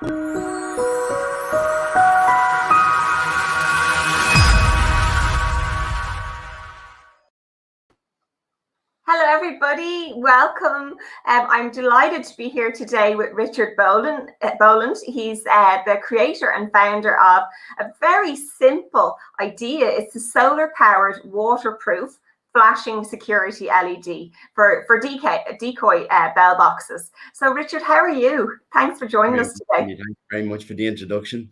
Hello, everybody. Welcome. I'm delighted to be here today with Richard Boland. He's the creator and founder of a very simple idea. It's a solar-powered, waterproof, flashing security LED for decoy bell boxes. So, Richard, how are you? Thanks for joining us today. Thank you very much for the introduction.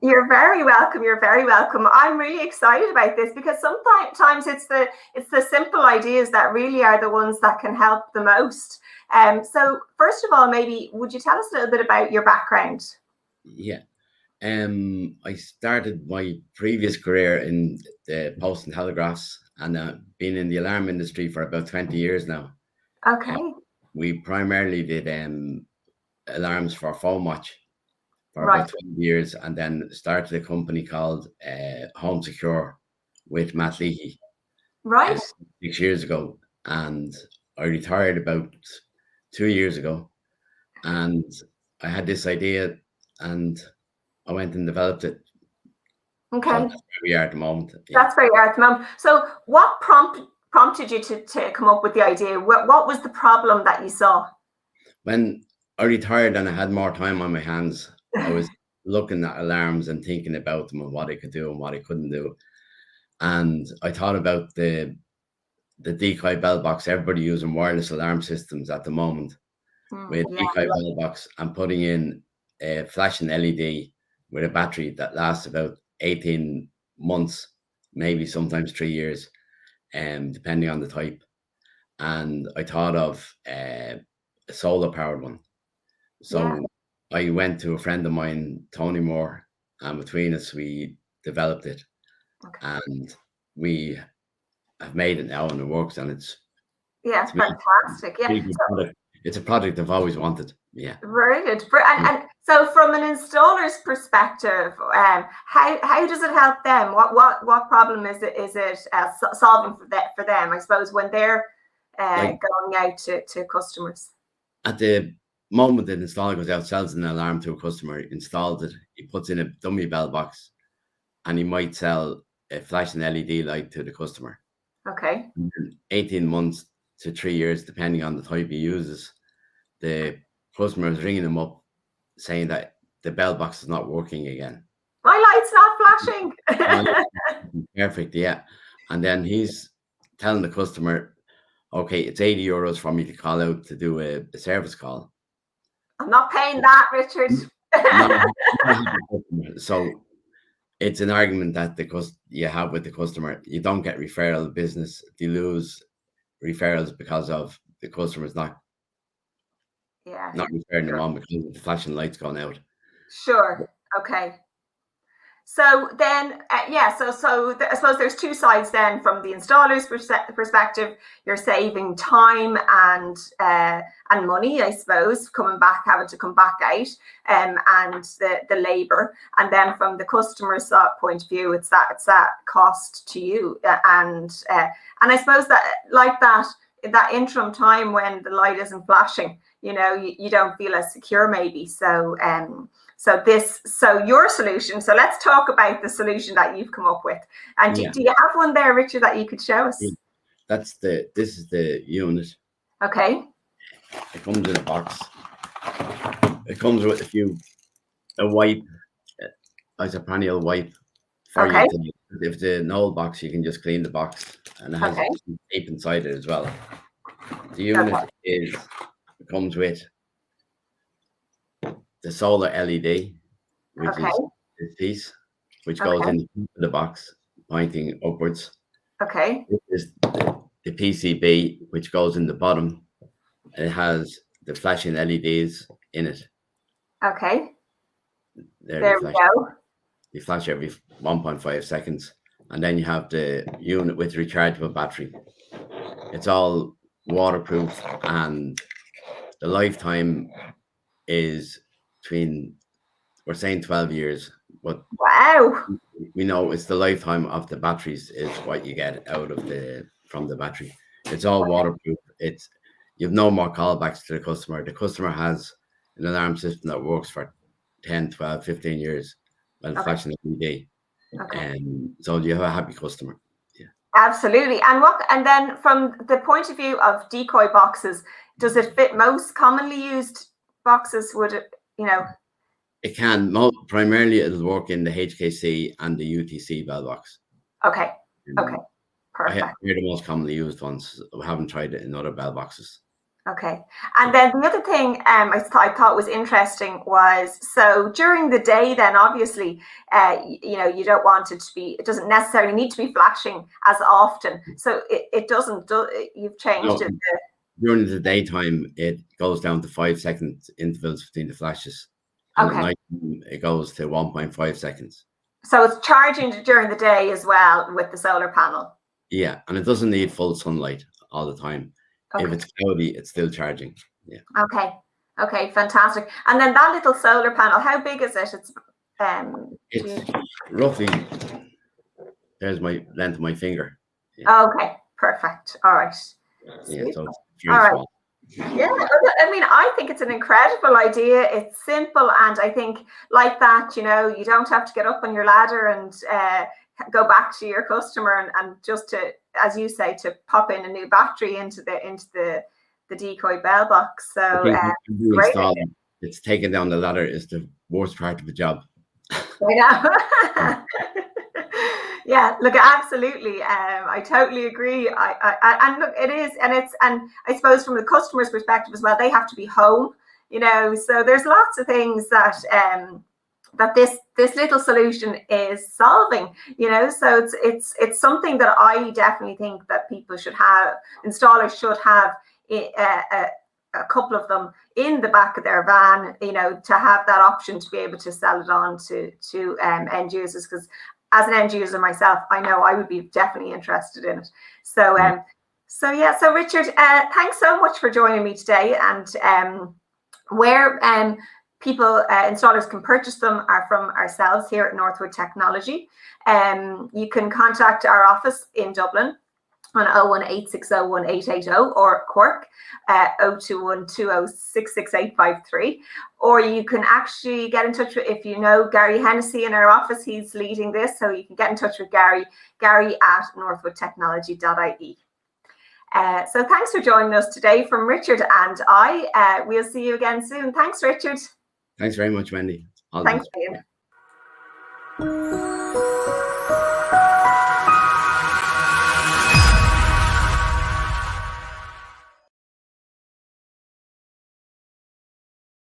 You're very welcome. You're very welcome. I'm really excited about this because sometimes it's the simple ideas that really are the ones that can help the most. So first of all, maybe would you tell us a little bit about your background? Yeah. I started my previous career in the Post and Telegraphs and been in the alarm industry for about 20 years now. Okay. We primarily did alarms for phone watch for Right. about 20 years, and then started a company called Home Secure with Matt Leahy. Right. 6 years ago, and I retired about 2 years ago, and I had this idea and I went and developed it. Okay. So that's where we are at the moment. That's where you are at the moment. So what prompted you to come up with the idea? What was the problem that you saw? When I retired and I had more time on my hands, I was looking at alarms and thinking about them and what I could do and what I couldn't do. And I thought about the decoy bell box, everybody using wireless alarm systems at the moment with decoy bell box, and putting in a flashing LED with a battery that lasts about 18 months, maybe sometimes 3 years, depending on the type. And I thought of a solar powered one. So I went to a friend of mine, Tony Moore, and between us, we developed it. Okay. And we have made it now and it works, and it's fantastic. It's a project I've always wanted. Yeah. Very good. And so from an installer's perspective, how does it help them? What problem is it solving for them, I suppose, when they're going out to customers? At the moment the installer goes out, sells an alarm to a customer, installs it, he puts in a dummy bell box, and he might sell a flashing LED light to the customer. Okay. 18 months to 3 years, depending on the type he uses, the customer is ringing him up saying that the bell box is not working again. My light's not flashing. Perfect, yeah. And then he's telling the customer, okay, it's €80 for me to call out to do a service call. I'm not paying that, Richard. So it's an argument that you have with the customer. You don't get referral business. You lose referrals because of the customers not referring them on because the flashing lights gone out. Sure. Okay. So then, so I suppose there's two sides then. From the installer's perspective, you're saving time and money, I suppose, having to come back out, and the labor. And then from the customer's point of view, it's that cost to you. And I suppose that that interim time when the light isn't flashing, you don't feel as secure maybe. So your solution. So let's talk about the solution that you've come up with. And do you have one there, Richard, that you could show us? Yeah. This is the unit. Okay. It comes in a box. It comes with a wipe, isopropyl wipe for you. If it's an old box, you can just clean the box, and it has tape inside it as well. The unit comes with the solar LED, which is this piece, which goes into the box, pointing upwards. Okay. This is the PCB, which goes in the bottom. It has the flashing LEDs in it. Okay. There we go. You flash every 1.5 seconds, and then you have the unit with rechargeable battery. It's all waterproof, and the lifetime is we're saying 12 years, but we know it's the lifetime of the batteries is what you get out of from the battery. It's all waterproof. You have no more callbacks to the customer. The customer has an alarm system that works for 10, 12, 15 years while Okay. flashing every day. Okay. So you have a happy customer. Yeah. Absolutely. And then from the point of view of decoy boxes, does it fit most commonly used boxes? Would it, It can. Primarily, it'll work in the HKC and the UTC bell box. Okay. Okay. They're Perfect. the most commonly used ones. We haven't tried it in other bell boxes. Okay. And then the other thing I thought was interesting was, so during the day, then obviously, you don't want it to be, it doesn't necessarily need to be flashing as often. So it doesn't, you've changed it. During the daytime, it goes down to 5-second intervals between the flashes. And at night, it goes to 1.5 seconds. So it's charging during the day as well with the solar panel. Yeah. And it doesn't need full sunlight all the time. Okay. If it's cloudy, it's still charging. Yeah. Okay. Okay. Fantastic. And then that little solar panel, how big is it? It's roughly, there's my length of my finger. Yeah. Okay. Perfect. All right. Yeah. So it's all right. small. Yeah, I mean, I think it's an incredible idea. It's simple, and I think like that, you don't have to get up on your ladder and go back to your customer and just to, as you say, to pop in a new battery into the decoy bell box. So great. It's taking down the ladder is the worst part of the job. I know. Yeah, look, absolutely. I totally agree. And look, it is, and I suppose from the customer's perspective as well, they have to be home, so there's lots of things that that this little solution is solving, so it's something that I definitely think that people should have, installers should have a couple of them in the back of their van, to have that option to be able to sell it on to end users, because as an end user myself, I know I would be definitely interested in it. So, so Richard, thanks so much for joining me today. And where people, installers can purchase them are from ourselves here at Northwood Technology. You can contact our office in Dublin on 018601880 or Cork 02120666853, or you can actually get in touch with, if you know Gary Hennessy in our office, he's leading this, so you can get in touch with Gary at northwoodtechnology.ie. So thanks for joining us today from Richard and I. We'll see you again soon. Thanks, Richard. Thanks very much, Wendy. Thanks, Ian.